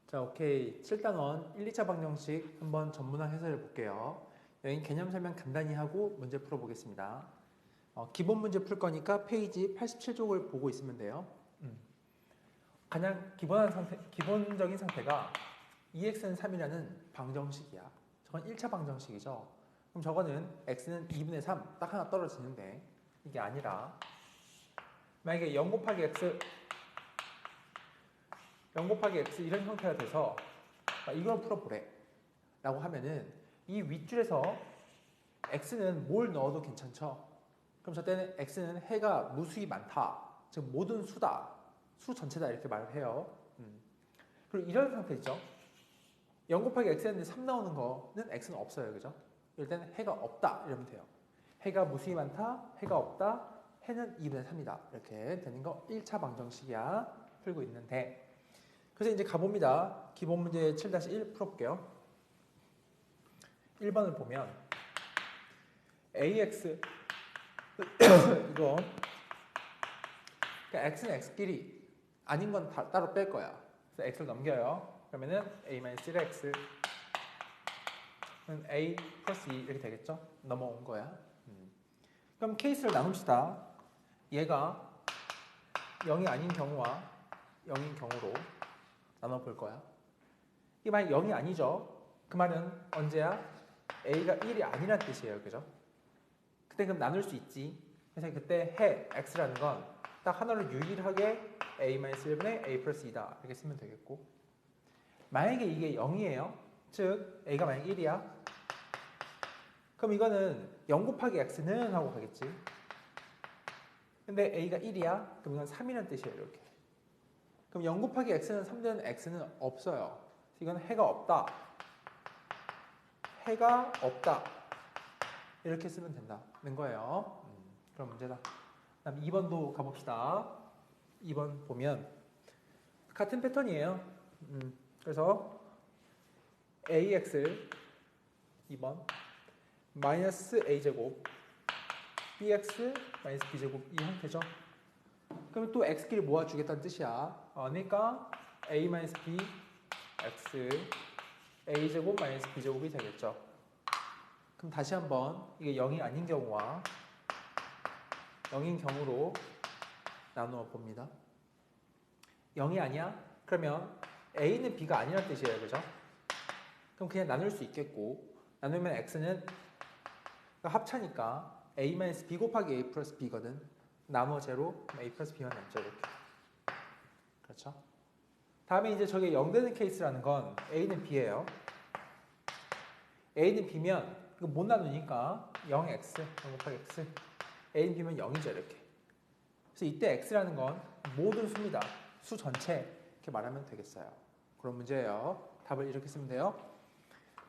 자, 오케이. 7단원 1, 2차 방정식 한번 전문화 해설해 볼게요. 여기 개념 설명 간단히 하고 문제 풀어보겠습니다. 기본 문제 풀 거니까 페이지 87쪽을 보고 있으면 돼요. 가장 기본적인 상태가 2x는 3이라는 방정식이야. 저건 1차 방정식이죠. 그럼 저거는 x는 2분의 3 딱 하나 떨어지는데 이게 아니라 만약에 0 곱하기 x 0 곱하기 x 이런 형태가 돼서 이걸 풀어보래 라고 하면은 이 윗줄에서 x는 뭘 넣어도 괜찮죠. 그럼 저 때는 x는 해가 무수히 많다, 즉 모든 수다, 수 전체다 이렇게 말을 해요. 그리고 이런 상태 있죠. 0 곱하기 x 했는데 3 나오는 거는 x는 없어요, 그죠? 이럴 때는 해가 없다 이러면 돼요. 해가 무수히 많다, 해가 없다, 해는 2분의 3이다 이렇게 되는 거 1차 방정식이야. 풀고 있는데 그래서 이제 가봅니다. 기본 문제 7-1 풀어볼게요. 1번을 보면 ax 이거 그러니까 x는 x끼리 아닌 건 따로 뺄 거야. 그래서 x를 넘겨요. 그러면은 a-1x a 플러스 2 이렇게 되겠죠? 넘어온 거야. 그럼 케이스를 나눕시다. 얘가 0이 아닌 경우와 0인 경우로 나눠볼 거야. 이게 만약 0이 아니죠? 그 말은 언제야? a가 1이 아니란 뜻이에요. 그죠? 그때 그럼 나눌 수 있지. 그래서 그때 해 x라는 건 딱 하나로 유일하게 a-1분의 a 플러스 2다 이렇게 쓰면 되겠고, 만약에 이게 0이에요. 즉 a가 만약 1이야. 그럼 이거는 0 곱하기 x는 하고 가겠지. 근데 a가 1이야. 그럼 이건 3이라는 뜻이에요. 이렇게. 그럼 0 곱하기 x는 3되는 x는 없어요. 이건 해가 없다. 해가 없다. 이렇게 쓰면 된다는 거예요. 그럼 문제다. 그다음 2번도 가봅시다. 2번 보면 같은 패턴이에요. 그래서 ax 2번 마이너스 a제곱 bx 마이너스 b제곱 이 형태죠. 그럼 또 x끼리 모아주겠다는 뜻이야. 그러니까 a 마이너스 b x a제곱 마이너스 b제곱이 되겠죠. 그럼 다시 한번 이게 0이 아닌 경우와 0인 경우로 나누어 봅니다. 0이 아니야? 그러면 a는 b가 아니란 뜻이에요. 그죠? 그럼 그냥 나눌 수 있겠고, 나누면 x는 합차니까 a-b 곱하기 a 플러스 b거든. 나누어 제로, a 플러스 b만 남죠. 이렇게. 그렇죠? 다음에 이제 저게 0 되는 케이스라는 건 a는 b예요. a는 b면 이거 못 나누니까 0x, 0 곱하기 x, a는 b면 0이죠. 이렇게. 그래서 이때 x라는 건 모든 수입니다. 수 전체 이렇게 말하면 되겠어요. 그런 문제예요. 답을 이렇게 쓰면 돼요.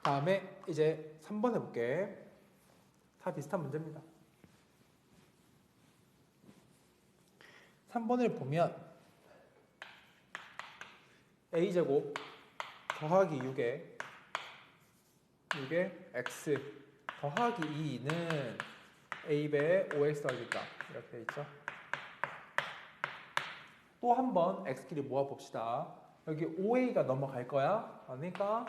다음에 이제 3번 해볼게. 다 비슷한 문제입니다. 3번을 보면 a제곱 더하기 6에 x 더하기 2는 a배에 5x 더하기다 이렇게 돼 있죠. 또 한 번 x끼리 모아봅시다. 여기 5a가 넘어갈 거야. 그러니까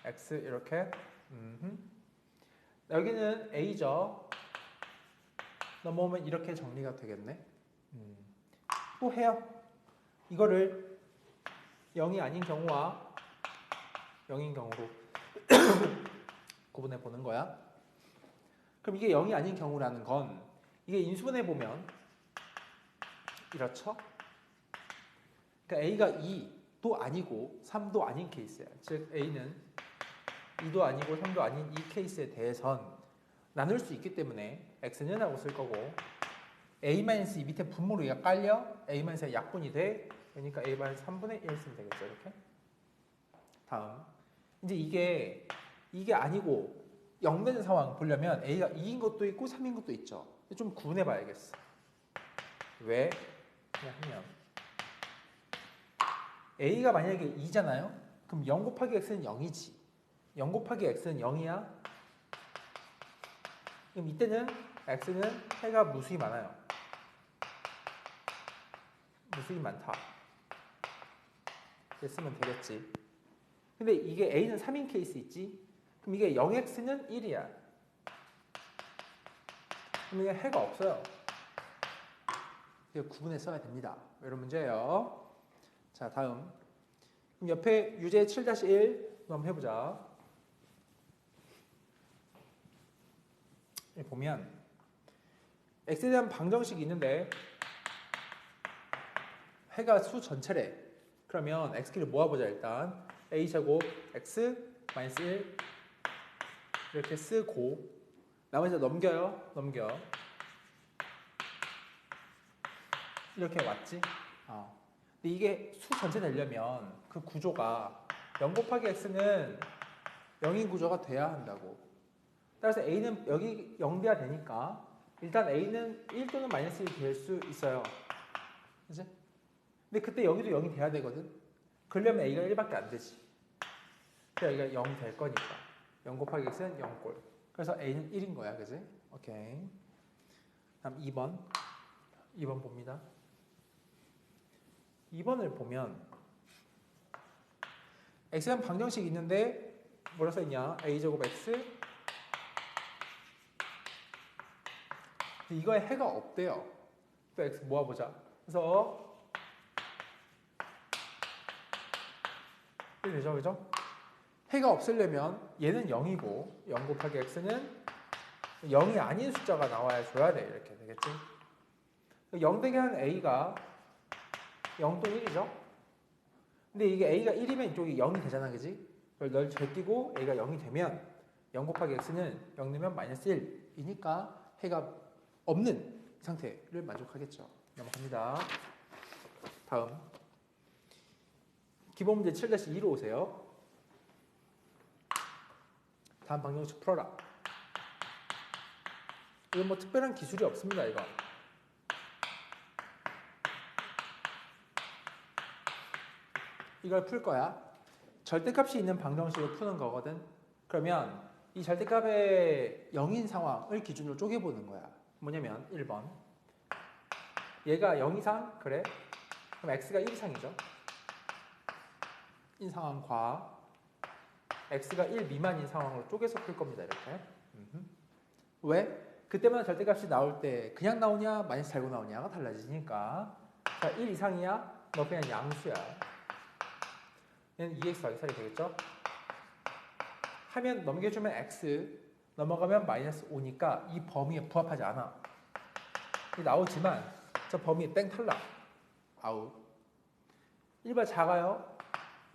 x 이렇게. 여기는 a죠. 넘어오면 이렇게 정리가 되겠네. 또 해요. 이거를 0이 아닌 경우와 0인 경우로 구분해 보는 거야. 그럼 이게 0이 아닌 경우라는 건 이게 인수분해 보면 이렇죠? 그러니까 a가 2도 아니고 3도 아닌 케이스야. 즉 a는 2도 아니고 3도 아닌 이 케이스에 대해선 나눌 수 있기 때문에 x는 하고 쓸 거고, a-2 밑에 분모로 얘가 깔려 a-의 약분이 돼. 그러니까 a-3분의 1 쓰면 되겠죠. 이렇게. 다음 이제 이게 아니고 0 되는 상황 보려면 a가 2인 것도 있고 3인 것도 있죠. 좀 구분해 봐야겠어. 왜? 그냥 하면 a가 만약에 2잖아요. 그럼 0 곱하기 x는 0이지. 0 곱하기 x는 0이야. 그럼 이때는 x는 해가 무수히 많아요. 무수히 많다. 이렇게 쓰면 되겠지. 근데 이게 A는 3인 케이스 있지? 그럼 이게 0x는 1이야. 그럼 이게 해가 없어요. 이거 구분해 써야 됩니다. 이런 문제예요. 자, 다음. 그럼 옆에 유제 7-1 한번 해보자. 여기 보면 x에 대한 방정식이 있는데 해가 수 전체래. 그러면 x키를 모아보자. 일단 a제곱 x 마이너스 1 이렇게 쓰고 나머지 넘겨요. 넘겨. 이렇게 왔지? 근데 이게 수 전체 되려면 그 구조가 0 곱하기 x는 0인 구조가 돼야 한다고. 따라서 a는 여기 0 돼야 되니까 일단 a는 1 또는 마이너스 1이 될 수 있어요. 그치? 근데 그때 여기도 0이 돼야 되거든. 그러려면 a가 1밖에 안 되지. 그래서 여기가 0 될 거니까 0 곱하기 x는 0꼴. 그래서 a는 1인 거야. 그치? 오케이. 다음 2번 봅니다. 2번을 보면 x에 대한 방정식이 있는데 뭐라 써있냐? a제곱 x 이거에 해가 없대요. 또 x 모아보자. 그래서 1 되죠? 그죠? 해가 없으려면 얘는 0이고 0 곱하기 x는 0이 아닌 숫자가 나와야 줘야 돼. 이렇게 되겠지? 0 되게 하는 a가 0 또는 1이죠? 근데 이게 a가 1이면 이쪽이 0이 되잖아. 그지? 그걸 널 제끼고 a가 0이 되면 0 곱하기 x는 0 넣으면 마이너스 1이니까 해가 없는 상태를 만족하겠죠. 넘어갑니다. 다음 기본 문제 7-2로 오세요. 다음 방정식 풀어라. 이건 뭐 특별한 기술이 없습니다. 이거. 이걸 풀 거야. 절대값이 있는 방정식을 푸는 거거든. 그러면 이 절대값의 0인 상황을 기준으로 쪼개보는 거야. 뭐냐면 1번 얘가 0 이상? 그래? 그럼 x가 1 이상이죠. 인 상황과 x가 1 미만인 상황으로 쪼개서 풀 겁니다. 이렇게. 왜? 그때마다 절대값이 나올 때 그냥 나오냐 마이너스 달고 나오냐가 달라지니까. 자, 1 이상이야? 너 그냥 양수야. 얘는 2x 더하기 4이 되겠죠? 하면 넘겨주면 x, 넘어가면 마이너스 5니까 이 범위에 부합하지 않아. 나오지만 저 범위에 땡 탈락. 아웃. 1번 작아요.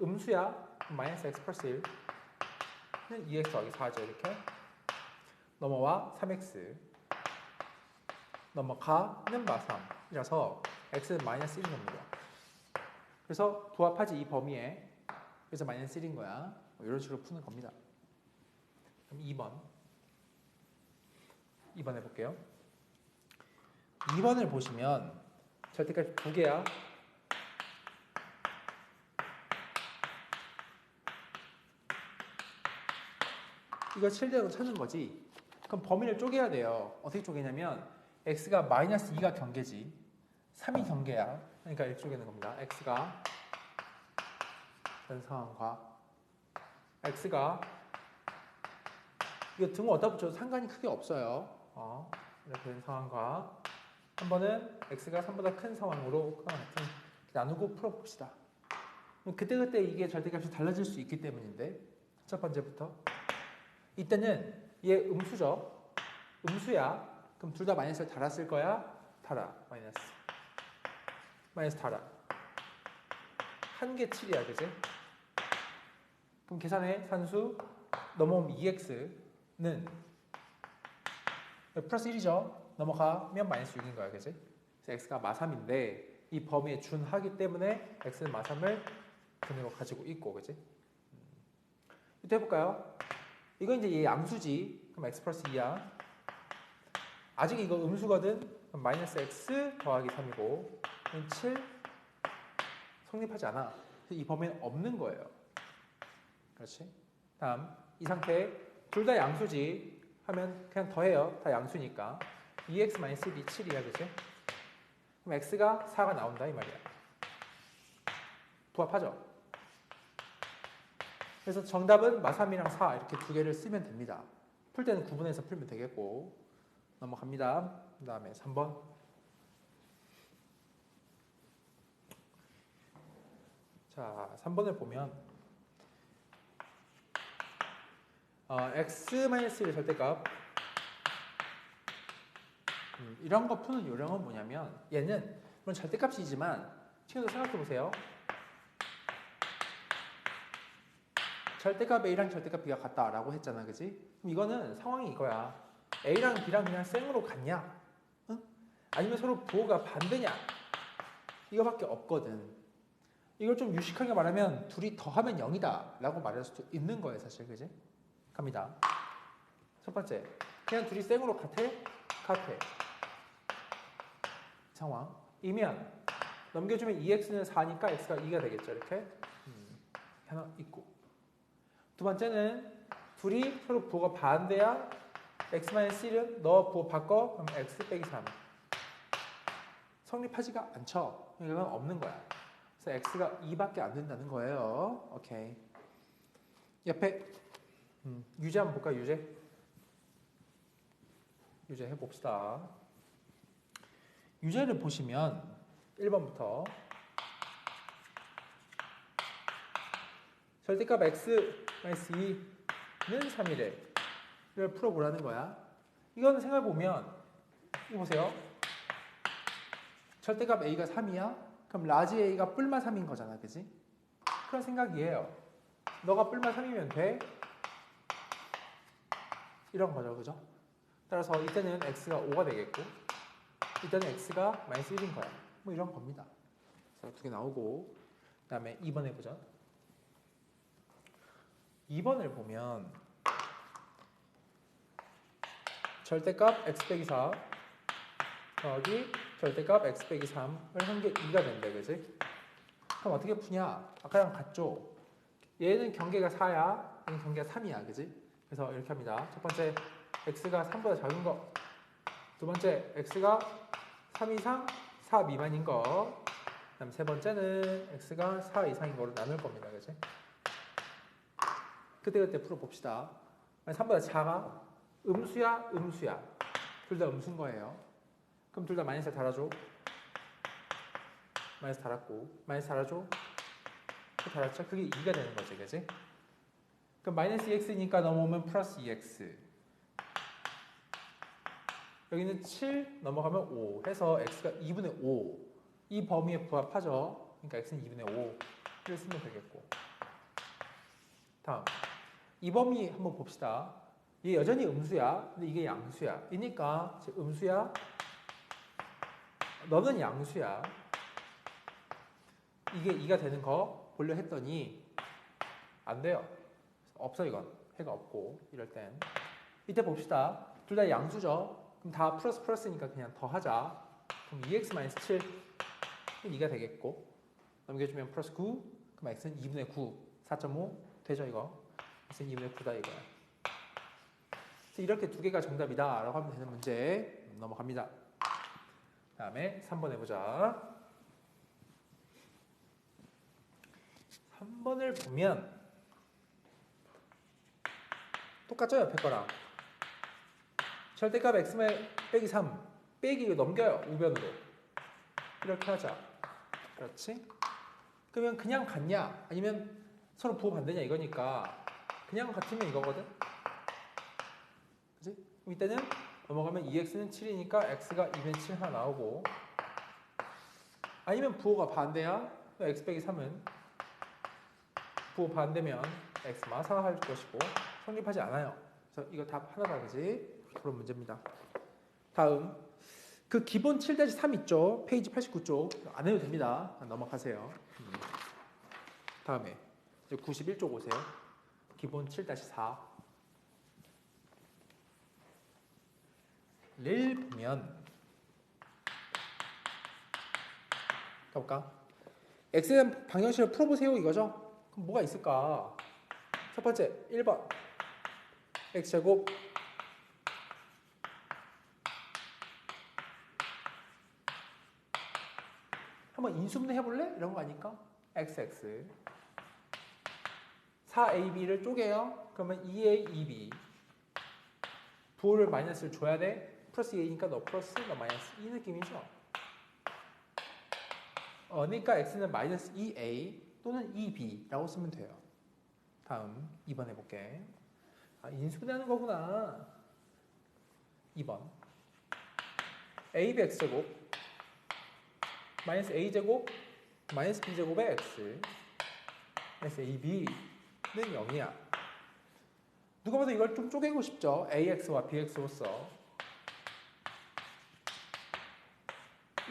음수야. 마이너스 x 플러스 1. 2x 더하기 4죠. 이렇게. 넘어와 3x. 넘어가는 마삼이라서 x는 마이너스 1인 겁니다. 그래서 부합하지 이 범위에. 그래서 마이너스 1인 거야. 이런 식으로 푸는 겁니다. 그럼 2번 해볼게요. 2번을 보시면 절대값이 2개야. 이거 7대로 찾는 거지. 그럼 범위를 쪼개야 돼요. 어떻게 쪼개냐면 x가 마이너스 2가 경계지. 3이 경계야. 그러니까 이렇게 쪼개는 겁니다. x가 이런 상황과 x가 이거 등호 어디다 붙여도 상관이 크게 없어요. 이렇게 된 상황과 한 번은 x가 3보다 큰 상황으로 그와 같은 나누고 풀어봅시다. 그때그때 이게 절대값이 달라질 수 있기 때문인데 첫 번째부터 이때는 얘 음수죠. 음수야. 그럼 둘 다 마이너스를 달았을 거야? 달아. 마이너스 달아. 한 개 7이야. 그지? 그럼 계산해. 산수 넘어오면 2x는 플러스 1이죠. 넘어가면 마이너스 6인 거야. 그지? 그래서 x가 마3인데 이 범위에 준하기 때문에 x는 마3을 근으로 가지고 있고. 그지? 이때 해볼까요? 이건 이제 얘 양수지. 그럼 x 플러스 2야. 아직 이거 음수거든. 그럼 마이너스 x 더하기 3이고 7 성립하지 않아. 그래서 이 범위는 없는 거예요. 그렇지? 다음 이 상태에 둘 다 양수지 하면 그냥 더해요. 다 양수니까 2x 마이너스 1이 7이야. 그치? 그럼 x가 4가 나온다 이 말이야. 부합하죠. 그래서 정답은 마3이랑 4 이렇게 두 개를 쓰면 됩니다. 풀 때는 구분해서 풀면 되겠고. 넘어갑니다. 그 다음에 3번. 자, 3번을 보면 x-1의 절대값 이런 거 푸는 요령은 뭐냐면 얘는 물론 절대값이지만 친구들 생각해보세요. 절대값 A랑 절대값 B가 같다라고 했잖아, 그지? 그럼 이거는 상황이 이거야. A랑 B랑 그냥 생으로 같냐? 응? 아니면 서로 부호가 반대냐? 이거밖에 없거든. 이걸 좀 유식하게 말하면 둘이 더하면 0이다 라고 말할 수도 있는 거예요, 사실, 그지? 갑니다. 첫 번째, 그냥 둘이 생으로 같아? 상황. 이면 넘겨주면 2x는 4니까 x가 2가 되겠죠, 이렇게. 하나 있고. 두 번째는 둘이 서로 부호가 반대야. x-1은 너 부호 바꿔. 그럼 x 빼기 3. 성립하지가 않죠. 이건 없는 거야. 그래서 x가 2밖에 안 된다는 거예요. 오케이. 옆에 유제 한번 볼까요? 유제 해봅시다. 유제를 보시면 1번부터 절대값 x-2는 3이래. 이걸 풀어보라는 거야. 이건 생각해보면 이거 보세요. 절대값 a가 3이야? 그럼 라지 a가 뿔마 3인 거잖아, 그지? 그런 생각이에요. 너가 뿔마 3이면 돼? 이런 거죠, 그죠? 따라서 이때는 x가 5가 되겠고 이때는 x가 마이너스 1인 거야. 뭐 이런 겁니다. 그래서 두 개 나오고 그 다음에 2번 해보자. 2번을 보면 절대값 x 빼기 4 더하기 절대값 x 빼기 3을 한 게 2가 된다, 그지? 그럼 어떻게 푸냐? 아까랑 같죠? 얘는 경계가 4야, 얘는 경계가 3이야, 그지? 그래서 이렇게 합니다. 첫 번째, x가 3보다 작은 거. 두 번째, x가 3 이상, 4 미만인 거. 그 다음 세 번째는 x가 4 이상인 거로 나눌 겁니다, 그지? 그때그때 풀어봅시다. 3보다 작아? 음수야? 둘 다 음수인 거예요. 그럼 둘 다 마이너스 달아줘. 마이너스 달았고, 마이너스 달아줘. 달았죠? 그게 2가 되는 거지, 그지? 그럼 마이너스 2x니까 넘어오면 플러스 2x. 여기는 7 넘어가면 5 해서 x가 2분의 5. 이 범위에 부합하죠? 그러니까 x는 2분의 5를 쓰면 되겠고. 다음. 이 범위 한번 봅시다. 얘 여전히 음수야. 근데 이게 양수야. 이니까 음수야. 너는 양수야. 이게 2가 되는 거 보려 했더니 안 돼요. 없어 이건. 해가 없고 이럴 땐. 이때 봅시다. 둘 다 양수죠. 그럼 다 플러스니까 그냥 더하자. 그럼 2x-7 2가 되겠고 넘겨주면 플러스 9 그럼 x는 2분의 9 4.5 되죠 이거. x는 2분의 9다 이거야. 그래서 이렇게 두 개가 정답이다 라고 하면 되는 문제 넘어갑니다. 그 다음에 3번 해보자. 3번을 보면 똑같죠 옆에 거랑. 절대값 x 빼기 3 빼기 이거 넘겨요 우변으로. 이렇게 하자. 그렇지? 그러면 그냥 같냐 아니면 서로 부호 반대냐 이거니까 그냥 같으면 이거거든. 그치? 그럼 이때는 넘어가면 2x는 7이니까 x가 2분의 7 하나 나오고 아니면 부호가 반대야. x 빼기 3은 부호 반대면 x 마사할 것이고 성립하지 않아요. 그래서 이거 답 하나다, 그지? 그런 문제입니다. 다음 그 기본 7-3 있죠? 페이지 89쪽 안 해도 됩니다. 넘어가세요. 다음에 91쪽 오세요. 기본 7-4 를 보면 가볼까? x에 대한 방정식을 풀어보세요 이거죠? 그럼 뭐가 있을까? 첫 번째 1번 x제곱 한번 인수분해 해볼래? 이런 거 아닐까? xx 4ab를 쪼개요. 그러면 2a, 2b 부호를 마이너스를 줘야 돼. 플러스 2a니까 너 플러스 너 마이너스 이 느낌이죠. 그러니까 x는 마이너스 2a 또는 2b라고 쓰면 돼요. 다음 2번 해볼게. 인수분해하는 거구나. 2번 ab x제곱 마이너스 a제곱 마이너스 b제곱의 x 마이너스 ab는 0이야. 누가 봐도 이걸 좀 쪼개고 싶죠. ax와 bx로서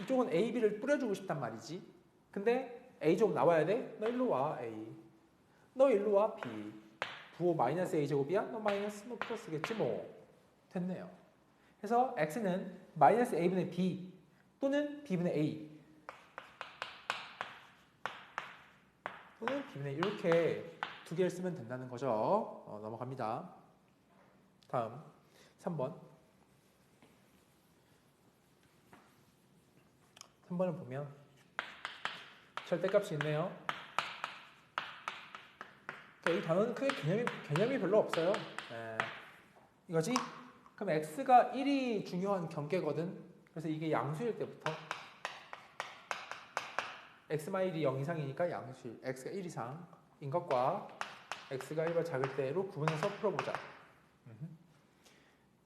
이쪽은 ab를 뿌려주고 싶단 말이지. 근데 a제곱 나와야 돼. 너 일로 와 a 너 일로 와 b 부호 마이너스 a제곱이야. 너 마이너스 너 플러스겠지 뭐. 됐네요. 그래서 x는 마이너스 a분의 b 또는 b분의 a 또는 b분의 이렇게 두 개를 쓰면 된다는 거죠. 넘어갑니다. 다음 3번 3번을 보면 절대값이 있네요. 이 단어는 크게 개념이 별로 없어요. 이거지? 그럼 x가 1이 중요한 경계거든. 그래서 이게 양수일 때부터 x-1이 0 이상이니까 양수일 x가 1 이상인 것과 x가 1보다 작을 때로 구분해서 풀어보자.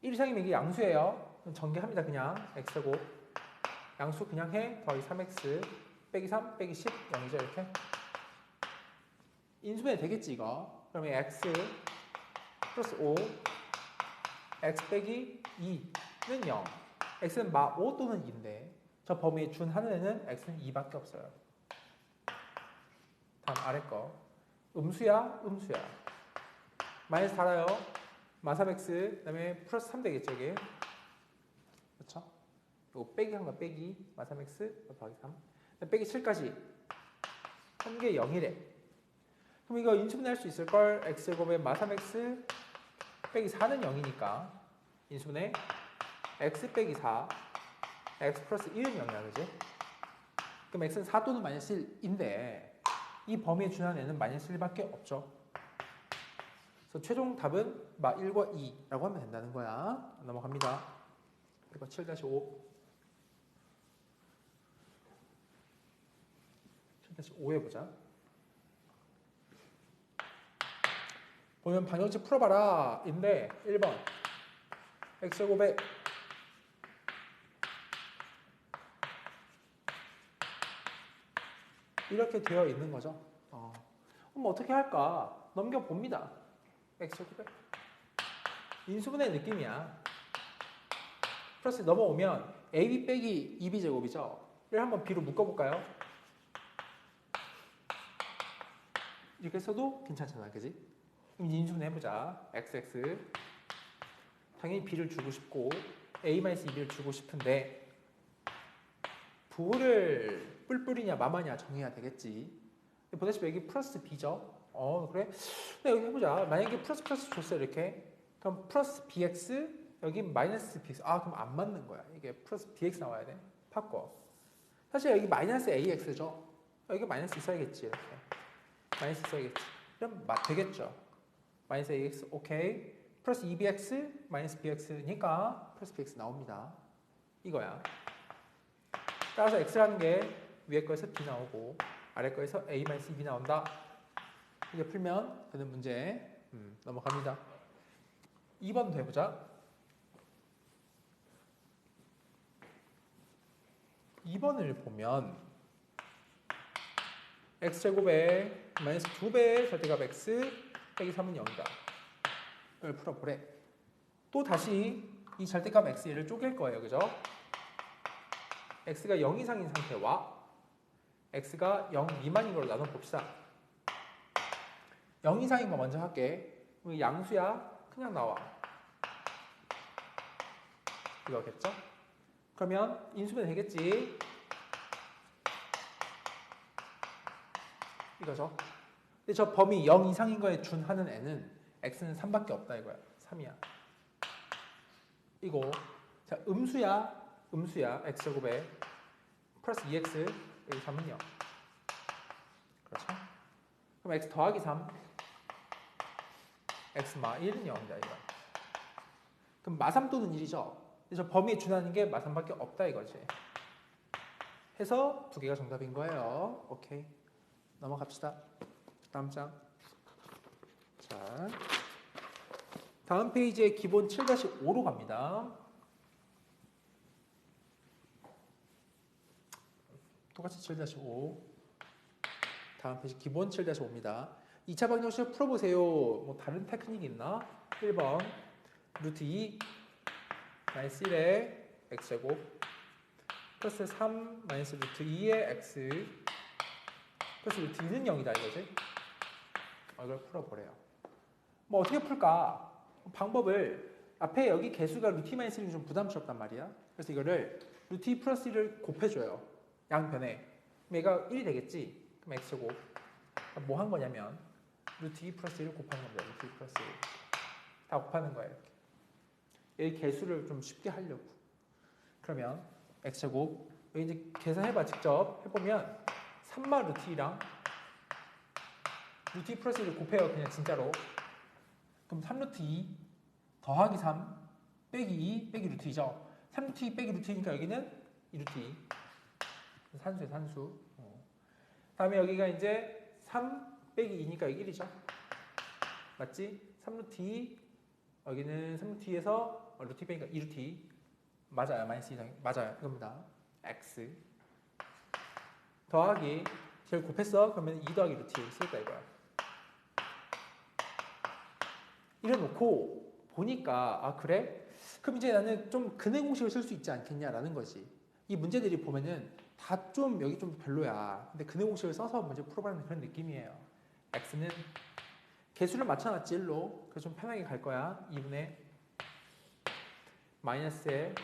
1 이상이면 이게 양수예요. 그럼 전개합니다. 그냥 x고 양수 그냥 해. 더하기 3x 빼기 3 빼기 10 0이죠. 이렇게 인수분해 되겠지 이거. 그러면 x 플러스 5 x 빼기 2는 0 x는 마 5 또는 2인데 저 범위에 준하는 애는 x는 2밖에 없어요. 다음 아래 거 음수야 음수야 마이너스 달아요. 마 3x 그 다음에 플러스 3 되겠죠 이게. 그렇죠? 이거 빼기 한 거 빼기 마 3x 더하기 3 빼기 7까지 한 개 0이래. 그럼 이거 인수분해 할 수 있을걸. x제곱에 마 3x 빼기 4는 0이니까 인수분해 x 빼기 4 x 플러스 1은 0이야 그지? 그럼 x는 4 또는 마이너스 1인데 이 범위에 준하는 애는 마이너스 1밖에 없죠. 그래서 최종 답은 마 1과 2라고 하면 된다는 거야. 넘어갑니다. 그리고 7-5 7-5 해보자. 보면 방정식 풀어봐라 인데 1번 x제곱에 이렇게 되어 있는 거죠. 그럼 어떻게 할까? 넘겨봅니다. x제곱에 인수분해 느낌이야. 플러스 넘어오면 ab 빼기 2b제곱이죠. 이를 한번 b로 묶어볼까요? 이렇게 써도 괜찮잖아 그지? 그럼 인수분해 해보자. xx 당연히 b를 주고 싶고 a-2b를 주고 싶은데 부호를 뿔뿔이냐 마마냐 정해야 되겠지. 보다시피 여기 플러스 b죠. 그래? 근데 여기 해보자. 만약에 플러스 줬어 이렇게. 그럼 플러스 bx 여기 마이너스 bx. 그럼 안 맞는 거야. 이게 플러스 bx 나와야 돼. 바꿔. 사실 여기 마이너스 ax죠. 여기 마이너스 있어야겠지 이렇게. 마이너스 있어야겠지. 그럼 되겠죠. 마이너스 ax 오케이. 플러스 2bx 마이너스 bx니까 플러스 bx 나옵니다. 이거야. 따라서 x라는 게 위에 거에서 b 나오고 아래 거에서 a 마이너스 2b 나온다. 이게 풀면 되는 문제. 넘어갑니다. 2번도 해보자. 2번을 보면 x제곱에 마이너스 2배의 절대값 x 빼기 3은 0이다. 이걸 풀어보래. 또 다시 이 절대값 x를 쪼갤 거예요. 그죠? x가 0 이상인 상태와 x가 0 미만인 걸로 나눠봅시다. 0 이상인 거 먼저 할게. 양수야. 그냥 나와. 이거겠죠? 그러면 인수분해 되겠지? 이거죠? 근데 저 범위 0 이상인 거에 준하는 애는 x는 3밖에 없다 이거야. 3이야. 이거 자 음수야. x제곱에 플러스 2x 여기 3은 0. 그렇죠? 그럼 x 더하기 3 x 마 1은 0이다 이거. 그럼 마3 또는 1이죠. 그래서 범위에 준하는 게 마3밖에 없다 이거지. 해서 두 개가 정답인 거예요. 오케이. 넘어갑시다. 다음 장. 자, 다음 페이지에 기본 7-5로 갑니다. 똑같이 7-5. 다음 페이지 기본 7-5입니다. 2차 방정식 풀어보세요. 뭐 다른 테크닉이 있나? 1번 루트 2 마이너스 1의 x제곱 플러스 3 마이너스 루트 2의 x 플러스 루트 2는 0이다 이거지. 이걸 풀어보래요. 뭐 어떻게 풀까? 방법을 앞에 여기 개수가 루트 2 마이너스 1이 좀 부담스럽단 말이야. 그래서 이거를 루트 2 플러스 1을 곱해줘요. 양변에. 그럼 얘가 1이 되겠지? 그럼 x제곱. 뭐 한 거냐면 루트 2 플러스 1을 곱하는 겁니다. 루트 2 플러스 1. 다 곱하는 거예요. 이렇게. 이 개수를 좀 쉽게 하려고. 그러면 x제곱. 여기 이제 계산해봐. 직접 해보면 3마 루트 2랑 루트 2 플러스 1을 곱해요. 그냥 진짜로. 그럼 3루트 2 더하기 3 빼기 2 빼기 루트 2죠. 3루트 2 빼기 루트 2니까 여기는 2루트 2. 산수에 산수. 다음에 여기가 이제 3 빼기 2니까 여기 1이죠. 맞지? 3루트 2 여기는 3루트 2에서 루트 2 빼니까 2루트 2. 맞아요. 마이너스 2 맞아요. 이겁니다. x 더하기 제일 곱했어. 그러면 2 더하기 루트 2 쓸까 이거야. 이래놓고 보니까 아 그래? 그럼 이제 나는 좀 근해 공식을 쓸 수 있지 않겠냐라는 거지. 이 문제들이 보면은 다 좀 여기 좀 별로야. 근데 근해 공식을 써서 문제 풀어보는 그런 느낌이에요. x는 개수를 맞춰놨지 1로. 그래서 좀 편하게 갈 거야. 2분의 마이너스에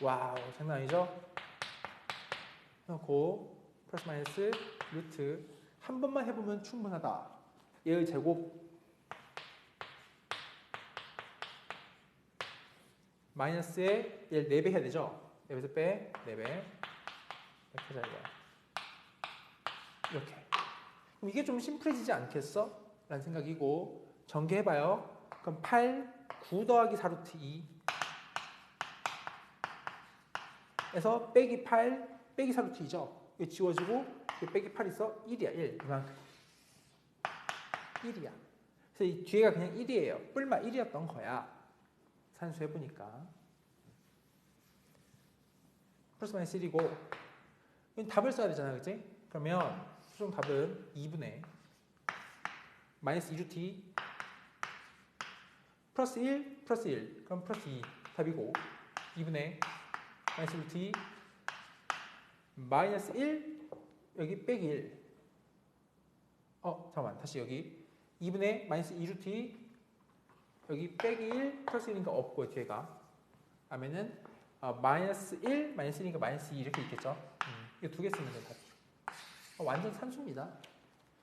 와우 장난 아니죠? 해놓고 플러스 마이너스 루트 한 번만 해보면 충분하다. 얘의 제곱 마이너스에 얘를 4배 해야 되죠? 4배에서 빼 4배 이렇게 하자 이거야. 이렇게. 그럼 이게 좀 심플해지지 않겠어? 라는 생각이고 전개해봐요. 그럼 8 9 더하기 4루트 2 에서 빼기 8 빼기 4루트 2죠? 이게 지워지고 빼기 8 있어? 1이야 1 이만큼 1이야. 그래서 이 뒤에가 그냥 1이에요. 뿔마 1이었던 거야. 산수해보니까 플러스 마이너스 1이고 답을 써야 되잖아 그치? 그러면 최종 답은 2분의 마이너스 2루트 2 플러스 1 플러스 1 그럼 플러스 2 답이고 2분의 마이너스 루트 2 마이너스 1 여기 빼기 1 잠깐만 다시 여기 2분의 마이너스 2루트 2 여기 빼기 1 플러스 1이니까 없고 뒤에가 하면은 마이너스 1 마이너스 1이니까 마이너스 2 이렇게 있겠죠. 이거 두 개 쓰면 돼 답이. 완전 산수입니다.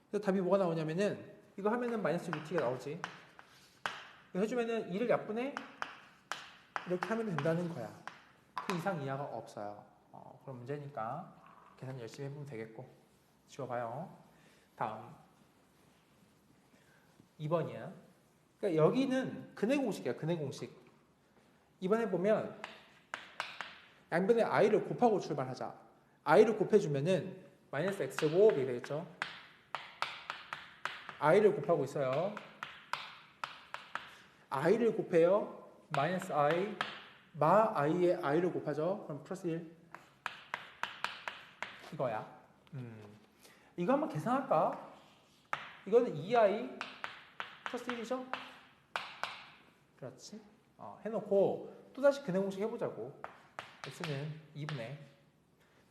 그래서 답이 뭐가 나오냐면은 이거 하면은 마이너스 루트가 나오지. 이거 해주면은 2를 약분해 이렇게 하면 된다는 거야. 그 이상 이하가 없어요. 그런 문제니까 계산 열심히 해보면 되겠고 지워봐요. 다음 2번이야. 그러니까 여기는 근해 공식이야. 근해 공식. 이번에 보면 양변에 i를 곱하고 출발하자. i를 곱해주면은 마이너스 x제곱이 되겠죠. i를 곱하고 있어요. i를 곱해요. 마이너스 i 마 i에 i를 곱하죠. 그럼 플러스 1 이거야. 이거 한번 계산할까? 이거는 2i 플러스 1이죠? 그렇지. 해놓고 또다시 근해 공식 해보자고. x는 2분의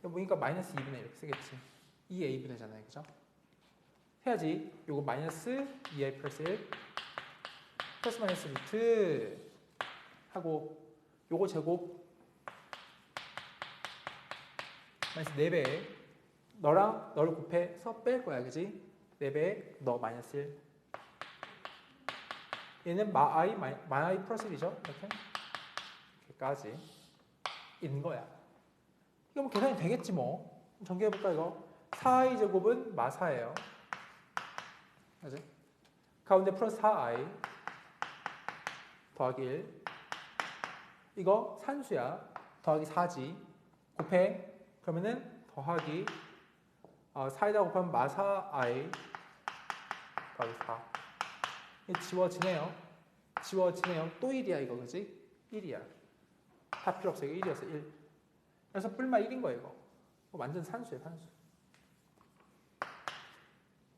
보니까 마이너스 2분의 이렇게 쓰겠지. 2a분의잖아요. 그죠? 해야지. 요거 마이너스 2i 플러스 1 플러스 마이너스 루트 하고 요거 제곱 마이너스 4배 너랑 너를 곱해서 뺄 거야. 그지? 4배 너 마이너스 1 얘는 마이 플러스 1이죠. 이렇게까지 있는 거야. 이거 뭐 계산이 되겠지 뭐. 전개해볼까 이거. 4i 제곱은 마 4예요. 그지? 가운데 플러스 4i 더하기 1. 이거 산수야. 더하기 4지. 곱해. 그러면은 더하기 4에다 곱하면 마사i 더하기 4. 이게 지워지네요. 지워지네요. 또 1이야 이거 그지? 1이야. 다 필요 없어. 이거 1이었어. 1. 그래서 뿔마 1인 거예요 이거. 완전 산수예요 산수.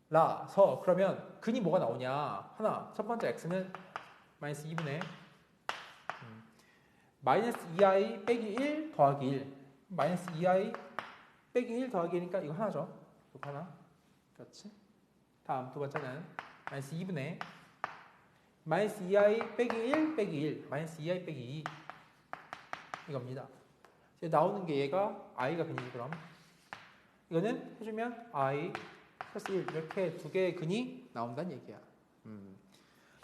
라서 그러면 근이 뭐가 나오냐. 하나. 첫 번째 x는 마이너스 2분의 마이너스 2i 빼기 1 더하기 1. 마이너스 2i 빼기 1 더하기 1이니까 이거 하나죠. 이거 하나. 그렇지. 다음 두 번째는 마이너스 2분의 마이너스 2i 빼기 1 빼기 1. 마이너스 2i 빼기 2. 이겁니다. 이제 나오는 게 얘가 i가 근이지 그럼. 이거는 해주면 i 플러스 1 이렇게 두 개의 근이 나온다는 얘기야.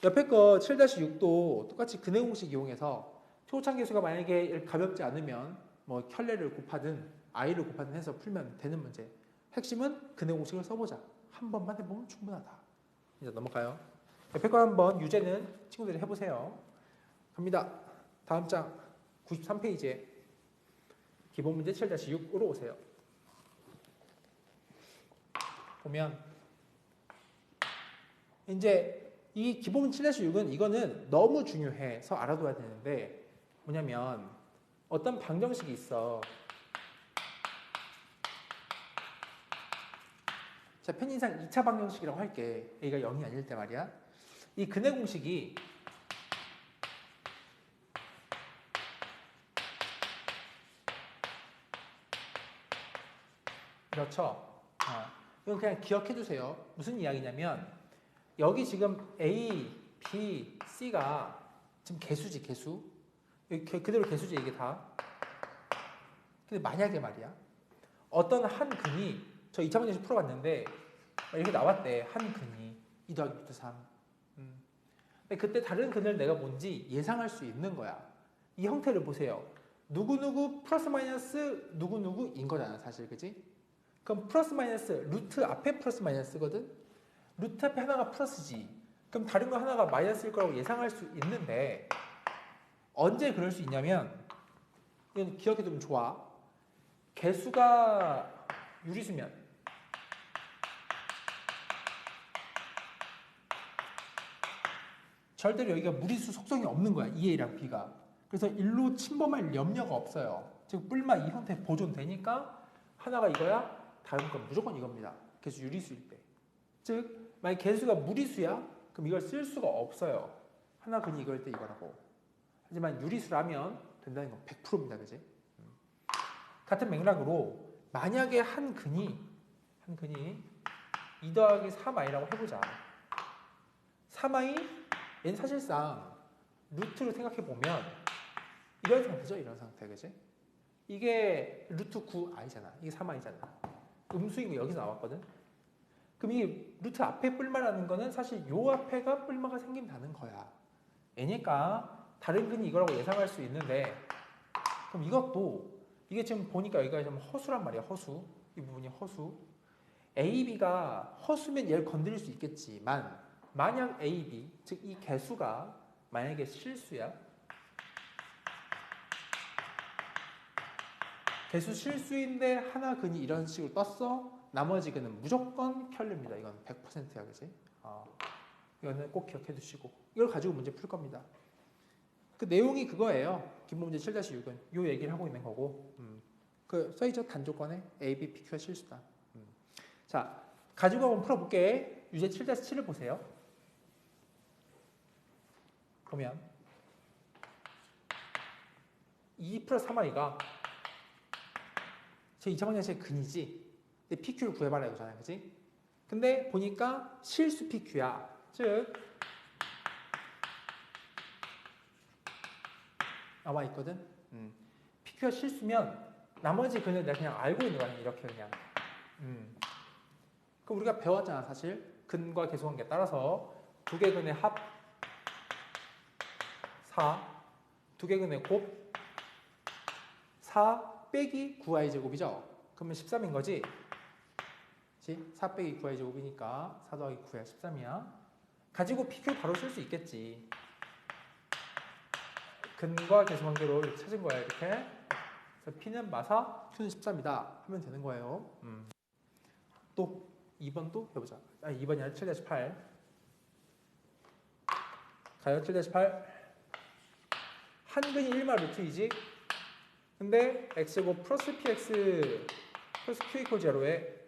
옆에 거 7-6도 똑같이 근의 공식 이용해서 초고차계수가 만약에 가볍지 않으면 뭐 켤레를 곱하든 i를 곱하든 해서 풀면 되는 문제. 핵심은 근의 공식을 써보자. 한 번만 해보면 충분하다. 이제 넘어가요. 옆에 거 한번 유제는 친구들이 해보세요. 갑니다. 다음 장 93페이지에 기본 문제 7-6으로 오세요. 보면 이제 이 기본 7-6은 이거는 너무 중요해서 알아둬야 되는데 뭐냐면 어떤 방정식이 있어. 자, 편인상 2차 방정식이라고 할게. a가 0이 아닐 때 말이야. 이 근의 공식이 그렇죠. 이건 그냥 기억해 두세요. 무슨 이야기냐면 여기 지금 A, B, C가 지금 개수지 개수. 그대로 개수지 이게 다. 근데 만약에 말이야. 어떤 한 근이 저 2차 방정식 풀어봤는데 이렇게 나왔대. 한 근이 2 더하기 루트 3. 근데 그때 다른 근을 내가 뭔지 예상할 수 있는 거야. 이 형태를 보세요. 누구누구 플러스 마이너스 누구누구인 거잖아 사실 그지? 그럼 플러스 마이너스 루트 앞에 플러스 마이너스거든. 루트 앞에 하나가 플러스지. 그럼 다른 거 하나가 마이너스일 거라고 예상할 수 있는데 언제 그럴 수 있냐면 이건 기억해두면 좋아. 개수가 유리수면 절대로 여기가 무리수 속성이 없는 거야. 2a랑 b가. 그래서 1로 침범할 염려가 없어요. 즉 뿔마 이 형태 보존되니까 하나가 이거야. 다른 건 무조건 이겁니다. 개수 유리수일 때. 즉 만약 개수가 무리수야 그럼 이걸 쓸 수가 없어요. 하나 근이 이걸 때 이거라고. 하지만 유리수라면 된다는 건 100%입니다. 그지? 같은 맥락으로 만약에 한 근이 2 더하기 3i라고 해보자. 3i 얘는 사실상 루트로 생각해보면 이런 상태죠. 이런 상태. 그지? 이게 루트 9i잖아. 이게 3i잖아. 음수인 거 여기서 나왔거든. 그럼 이 루트 앞에 뿔마라는 거는 사실 요 앞에가 뿔마가 생긴다는 거야. 애니까 다른 근이 이거라고 예상할 수 있는데 그럼 이것도 이게 지금 보니까 여기가 좀 허수란 말이야. 허수. 이 부분이 허수. A, B가 허수면 얘를 건드릴 수 있겠지만 만약 A, B 즉 이 개수가 만약에 실수야. 개수 실수인데 하나 근이 이런 식으로 떴어. 나머지 근은 무조건 켤레입니다. 이건 100%야. 그지? 이거는 꼭 기억해 두시고 이걸 가지고 문제 풀 겁니다. 그 내용이 그거예요. 기본 문제 7-6은 요 얘기를 하고 있는 거고 그 써있죠. 단조건에 A, B, PQ가 실수다. 자, 가지고 한번 풀어볼게. 유제 7-7을 보세요. 보면 2 플러스 3i가 제 2차 방정식의 근이지. 근데 PQ를 구해봐라 이거잖아요. 그지? 근데 보니까 실수 PQ야. 즉 나와 있거든. PQ가 실수면 나머지 근을 내가 그냥 알고 있는 거야. 이렇게 그냥. 그럼 우리가 배웠잖아. 사실 근과 계수관계에 따라서 두 개 근의 합 4, 두 개 근의 곱 4 빼기 9i 제곱이죠. 그러면 13인 거지. 그치? 4 빼기 9의 제곱이니까 4 더하기 9야 13이야. 가지고 PQ 바로 쓸 수 있겠지. 근과 계수관계로 이렇게 찾은 거야 이렇게. 그래서 P는 마사, Q는 13이다 하면 되는 거예요. 또 2번도 해보자. 2번이 아니라 7-8 가요. 7-8 한근이 1마 루트이지. 근데 x제곱 플러스 px 플러스 q 이퀄 제로에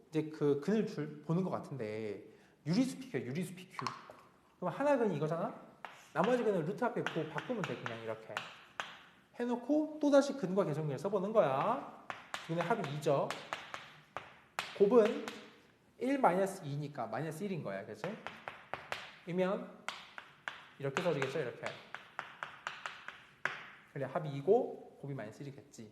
이제 그 근을 보는 것 같은데 유리수 pq야. 유리수 pq. 그럼 하나 근이 이거잖아. 나머지 근을 루트 앞에 바꾸면 돼. 그냥 이렇게 해놓고 또다시 근과 계수관계를 써보는 거야. 근데 합이 2죠. 곱은 1-2니까 마이너스 1인 거야. 그치? 이면 이렇게 써지겠죠. 이렇게. 그래 합이 2고 곱이 마이너스 1이겠지.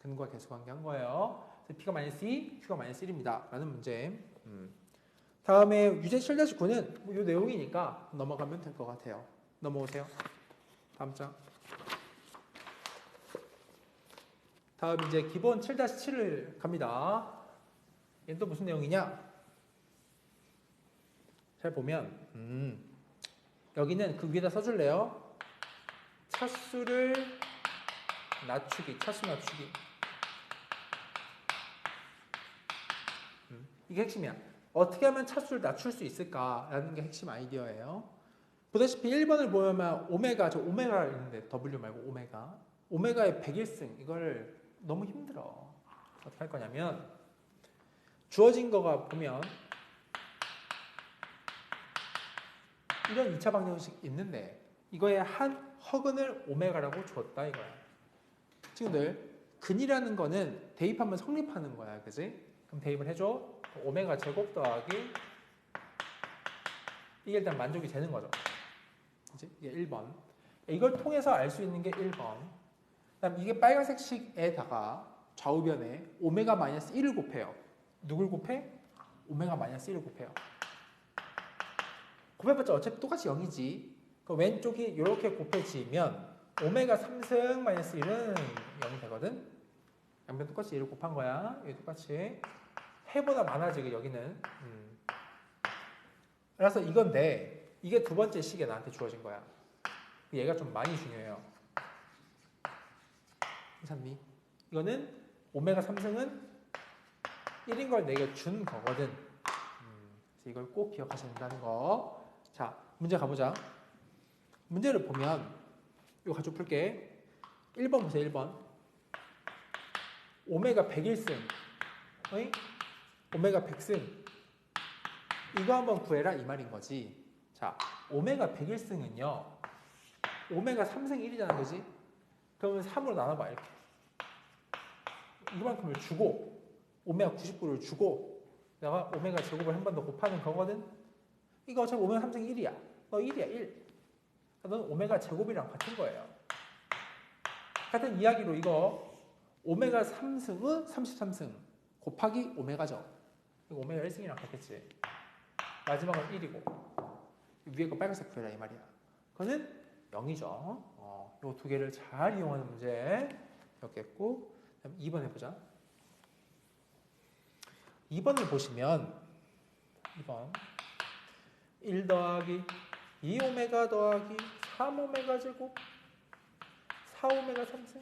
근과 계수관계 한 거예요. 그래서 P가 마이너스 2, Q가 마이너스 1입니다. 라는 문제. 다음에 유제 7-9는 이 내용이니까 넘어가면 될 것 같아요. 넘어오세요. 다음 장. 다음 이제 기본 7-7을 갑니다. 얘는 또 무슨 내용이냐? 잘 보면 여기는 그 위에다 써줄래요? 차수를 낮추기, 차수 낮추기. 이게 핵심이야. 어떻게 하면 차수를 낮출 수 있을까라는 게 핵심 아이디어예요. 보다시피 1번을 보면 오메가 있는데 W 말고 오메가의 100일승 이걸 너무 힘들어. 어떻게 할 거냐면 주어진 거가 보면 이런 2차 방정식 있는데 이거에 한 허근을 오메가라고 줬다 이거야. 친구들 근이라는 거는 대입하면 성립하는 거야. 그지? 그럼 대입을 해줘. 오메가 제곱 더하기 이게 일단 만족이 되는 거죠. 그치? 이게 1번. 이걸 통해서 알 수 있는 게 1번. 그다음 이게 빨간색 식에다가 좌우변에 오메가 마이너스 1을 곱해요. 누굴 곱해? 오메가 마이너스 1을 곱해요. 곱해봤자 어차피 똑같이 0이지. 그 왼쪽이 이렇게 곱해지면 오메가 3승 마이너스 1은 0이 되거든. 양변 똑같이 1을 곱한 거야. 여기 똑같이. 해보다 많아지고 여기는. 그래서 이건데 이게 두 번째 식에 나한테 주어진 거야. 얘가 좀 많이 중요해요. 괜찮니? 이거는 오메가 3승은 1인 걸 내가 준 거거든. 그래서 이걸 꼭 기억하셔야 된다는 거. 자, 문제 가보자. 문제를 보면 이거 가지고 풀게. 1번 보세요. 1번. 오메가 100일승. 어이? 오메가 100승. 이거 한번 구해라 이 말인 거지. 자, 오메가 100일승은요. 오메가 3승 1이잖아. 그지? 그러면 3으로 나눠봐. 이렇게. 이만큼을 주고 오메가 99를 주고 내가 오메가 제곱을 한 번 더 곱하는 거거든. 이거 어차피 오메가 3승 1이야. 너 1이야 1. 너는 오메가 제곱이랑 같은 거예요. 같은 이야기로 이거 오메가 3승은 33승 곱하기 오메가죠. 이거 오메가 1승이랑 같겠지. 마지막은 1이고 위에 거 빨간색 구해라 이 말이야. 그거는 0이죠. 요 두 개를 잘 이용하는 문제였겠고, 그다음 2번 해보자. 2번을 보시면 2번 1 더하기 2오메가 더하기 3오메가 제곱 4오메가 3승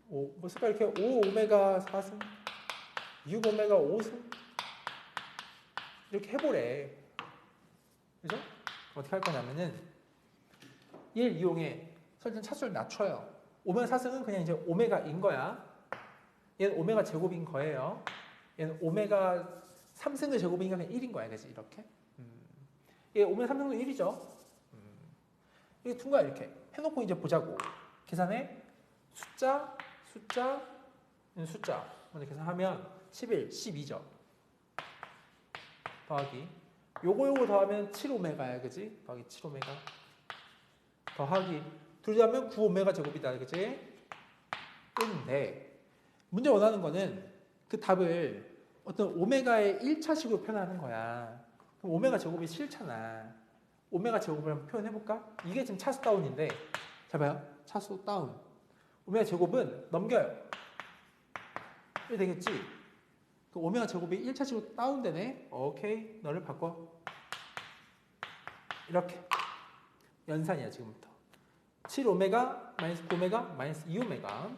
뭐 쓸까 이렇게 5오메가 4승 6오메가 5승 이렇게 해보래. 그죠? 어떻게 할 거냐면은 얘를 이용해 설정 차수를 낮춰요. 오메가 4승은 그냥 이제 오메가인 거야. 얘는 오메가 제곱인 거예요. 얘는 오메가 3승의 제곱이니까 그냥 1인 거야. 그지? 이렇게. 얘 오메가 3승도 1이죠. 이게 둔 거야. 이렇게 해놓고 이제 보자고. 계산해. 숫자 먼저 계산하면 11, 12죠. 더하기 요거 더하면 7오메가야. 그지? 더하기 7오메가 더하기 둘 다 하면 9오메가 제곱이다. 그치? 인데 문제 원하는 거는 그 답을 어떤 오메가의 1차식으로 표현하는 거야. 그럼 오메가 제곱이 싫잖아. 오메가 제곱을 한번 표현해볼까? 이게 지금 차수 다운인데 잘 봐요. 차수 다운. 오메가 제곱은 넘겨요. 이렇게 되겠지? 그 오메가 제곱이 1차식으로 다운되네. 오케이. 너를 바꿔. 이렇게. 연산이야, 지금부터. 7오메가 마이너스 9오메가 마이너스 2오메가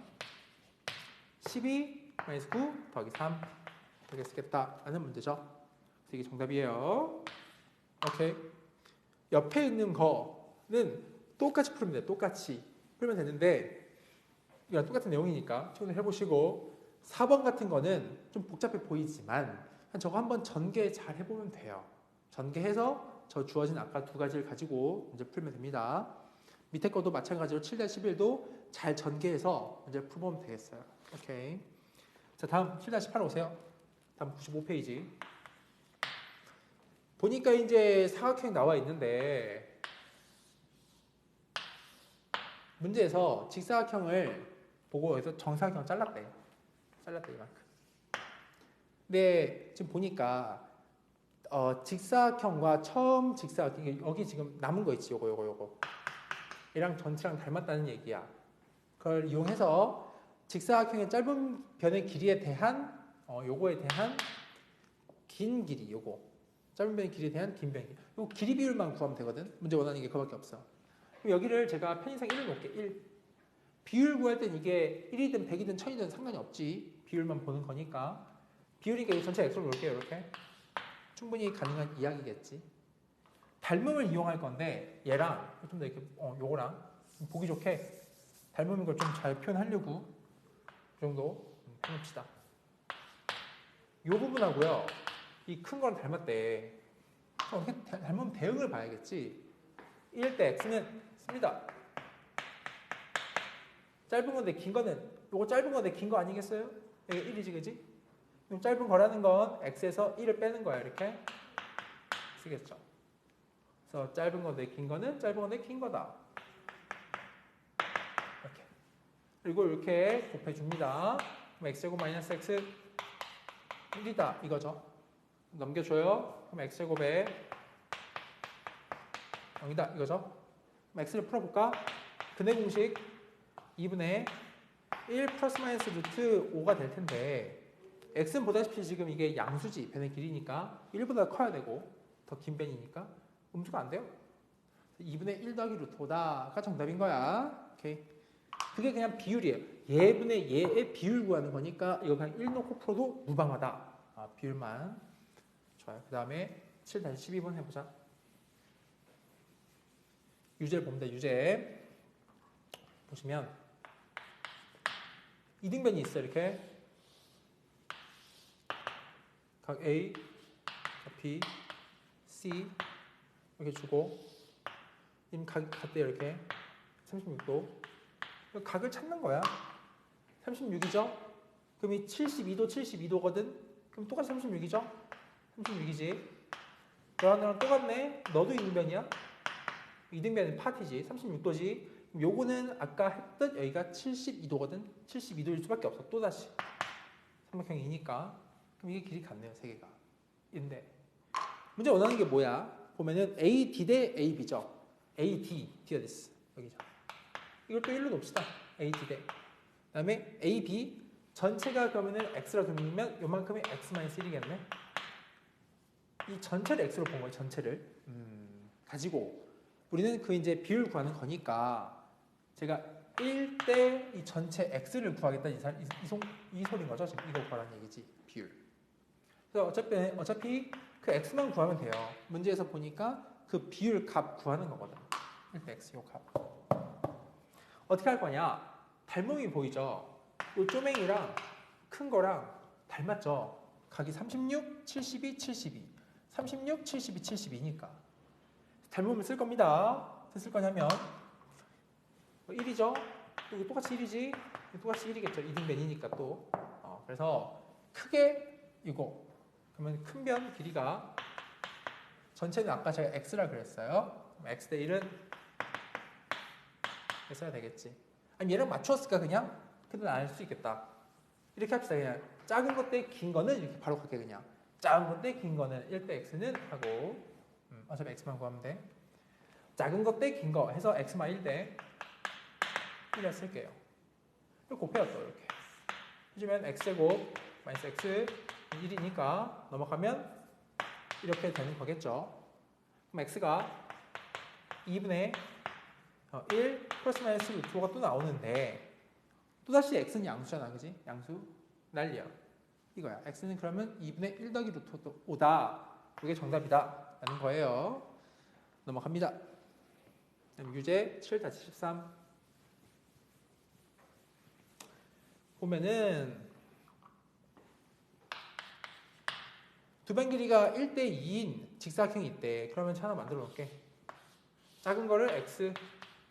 12 마이너스 9 더하기 3 이렇게 쓰겠다 라는 문제죠. 그래서 이게 정답이에요. 오케이. 옆에 있는 거는 똑같이 풀면 돼. 똑같이 풀면 되는데 이랑 똑같은 내용이니까 최근에 해보시고 4번 같은 거는 좀 복잡해 보이지만 저거 한번 전개 잘 해보면 돼요. 전개해서 저 주어진 아까 두 가지를 가지고 문제 풀면 됩니다. 밑에 것도 마찬가지로 7-11도 잘 전개해서 문제 풀어보면 되겠어요. 오케이. 자, 다음 7-8 오세요. 다음 95페이지. 보니까 이제 사각형이 나와 있는데 문제에서 직사각형을 보고 여기서 정사각형을 잘랐대. 잘랐대 이만큼. 근데 지금 보니까 직사각형과 처음 직사각형 여기 지금 남은 거 있지. 요거 얘랑 전체랑 닮았다는 얘기야. 그걸 이용해서 직사각형의 짧은 변의 길이에 대한 요거에 대한 긴 길이 요거 짧은 변의 길이에 대한 긴 변의 요 길이 비율만 구하면 되거든. 문제 원하는 게 그거밖에 없어. 그럼 여기를 제가 편의상 1을 놓을게. 1 비율 구할 땐 이게 1이든 100이든 1000이든 상관이 없지. 비율만 보는 거니까 비율이니까 전체 x로 놓을게요. 이렇게 충분히 가능한 이야기겠지. 닮음을 이용할 건데 얘랑 좀 더 이렇게 요거랑 보기 좋게 닮음인 걸 좀 잘 표현하려고 이 정도 해봅시다. 이 부분하고요 이 큰 거랑 닮았대. 어떻게 닮으면 대응을 봐야겠지. 1대 x는 씁니다. 짧은 건데 긴 거는 요거 짧은 건데 긴 거 아니겠어요? 이게 1이지 그지? 그럼 짧은 거라는 건 x에서 1을 빼는 거야. 이렇게 쓰겠죠. 그래서 짧은 건데 긴 거는 짧은 건데 긴 거다. 이렇게. 그리고 이렇게 곱해줍니다. 그럼 x제곱 마이너스 x 1이다 이거죠. 넘겨줘요. 그럼 x제곱에 0이다 이거죠. 그럼 x를 풀어볼까? 근해 공식 2분의 1 플러스 마이너스 루트 5가 될 텐데 x는 보다시피 지금 이게 양수지. 변의 길이니까 1보다 커야 되고 더 긴 변이니까 음수가 안 돼요. 2분의 1 더하기 루트 5다가 정답인 거야. 오케이. 그게 그냥 비율이에요. 얘분의 얘의 비율 구하는 거니까 이거 그냥 1 놓고 풀어도 무방하다. 비율만. 좋아요. 그 다음에 7-12번 해보자. 유제를 봅니다. 유제. 보시면 이등변이 있어요. 이렇게. 각 A, B, C 이렇게 주고 각이 같대요. 이렇게 36도 각을 찾는 거야. 36이죠? 그럼 이 72도 72도거든? 그럼 똑같이 36이죠? 36이지. 너랑 똑같네. 너도 이등변이야. 이등변은 파티지. 36도지. 그럼 요거는 아까 했던 여기가 72도거든? 72도일 수밖에 없어. 또다시 삼각형이니까. 그럼 이게 길이 같네요. 세 개가. 인데 문제 원하는 게 뭐야? 보면은 AD 대 AB죠. AD, D가 됐어. 여기죠. 이걸 또 1로 놓읍시다. AD 대. 그 다음에 AB 전체가 그러면은 X라 두면 요만큼이 X-1이겠네. 이 전체를 X로 본 거예요. 전체를. 가지고 우리는 그 이제 비율 구하는 거니까 제가 1대 이 전체 X를 구하겠다 이 소리인 거죠. 지금 이거 구하라는 얘기지. 비율. 그래서 어차피 그 X만 구하면 돼요. 문제에서 보니까 그 비율 값 구하는 거거든. 1대 X 요 값. 어떻게 할 거냐? 닮음이 보이죠? 요 쪼맹이랑 큰 거랑 닮았죠? 각이 36, 72, 72. 36, 72, 72니까. 닮음을 쓸 겁니다. 어떻게 쓸 거냐면 1이죠? 여기 똑같이 1이지? 똑같이 1이겠죠? 이등변이니까 또. 그래서 크게 이거. 그러면 큰 변 길이가 전체는 아까 제가 x라 그랬어요. x 대 1은 써야 되겠지. 아니 얘랑 맞추었을까 그냥? 근데 안 할 수 있겠다. 이렇게 합시다. 그냥 작은 것 대 긴 거는 이렇게 바로 갈게 그냥. 작은 것 대 긴 거는 1대 x는 하고 어차피 x만 구하면 돼. 작은 것 대 긴 거 해서 x만 1대 1을 쓸게요. 이거 곱해요 또 이렇게. 해주면 x제곱 마이너스 x 1이니까 넘어가면 이렇게 되는 거겠죠. 그럼 x가 2분의 1 플러스 마이너스 루트가 또 나오는데 또다시 x는 양수잖아, 그지? 양수 난리야. 이거야. x는 그러면 2분의 1 더하기 루트 5다. 이게 정답이다 라는 거예요. 넘어갑니다. 그럼 유제 7-13 보면은 두 변 길이가 1대2인 직사각형이 있대. 그러면 하나 만들어 놓을게. 작은 거를 x,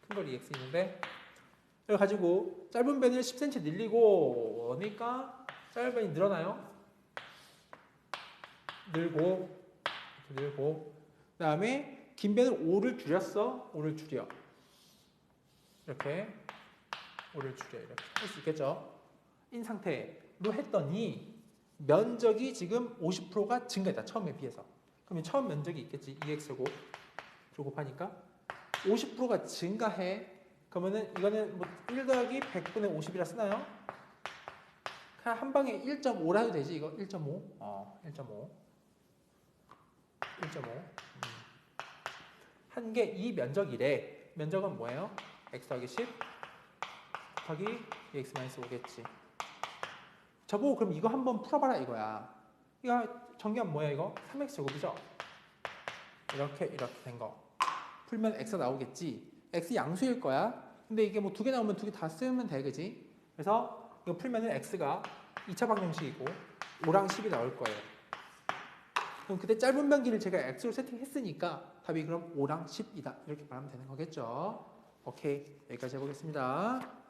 큰 걸 2x 있는데 이걸 가지고 짧은 변을 10cm 늘리고 그러니까 짧은 변이 늘어나요. 늘고 그 다음에 긴 변을 5를 줄였어. 5를 줄여. 이렇게 5를 줄여. 이렇게 할 수 있겠죠. 인 상태로 했더니 면적이 지금 50%가 증가했다. 처음에 비해서. 그러면 처음 면적이 있겠지. 2x고 곱하니까 50%가 증가해. 그러면은 이거는 뭐 1 더하기 100분의 50이라 쓰나요? 그냥 한 방에 1.5라 해도 되지. 이거 1.5. 1.5. 한 게 이 면적이래. 면적은 뭐예요? x 더하기 10 곱하기 2x-5겠지. 저보고 그럼 이거 한번 풀어봐라 이거야. 이거 정리하면 뭐야 이거? 3x제곱이죠? 이렇게 된 거. 풀면 x가 나오겠지. x 양수일 거야. 근데 이게 뭐 두 개 나오면 두 개 다 쓰면 돼, 그지? 그래서 이거 풀면은 x가 2차 방정식이고 5랑 10이 나올 거예요. 그럼 그때 짧은 변기를 제가 x로 세팅했으니까 답이 그럼 5랑 10이다. 이렇게 말하면 되는 거겠죠. 오케이. 여기까지 해보겠습니다.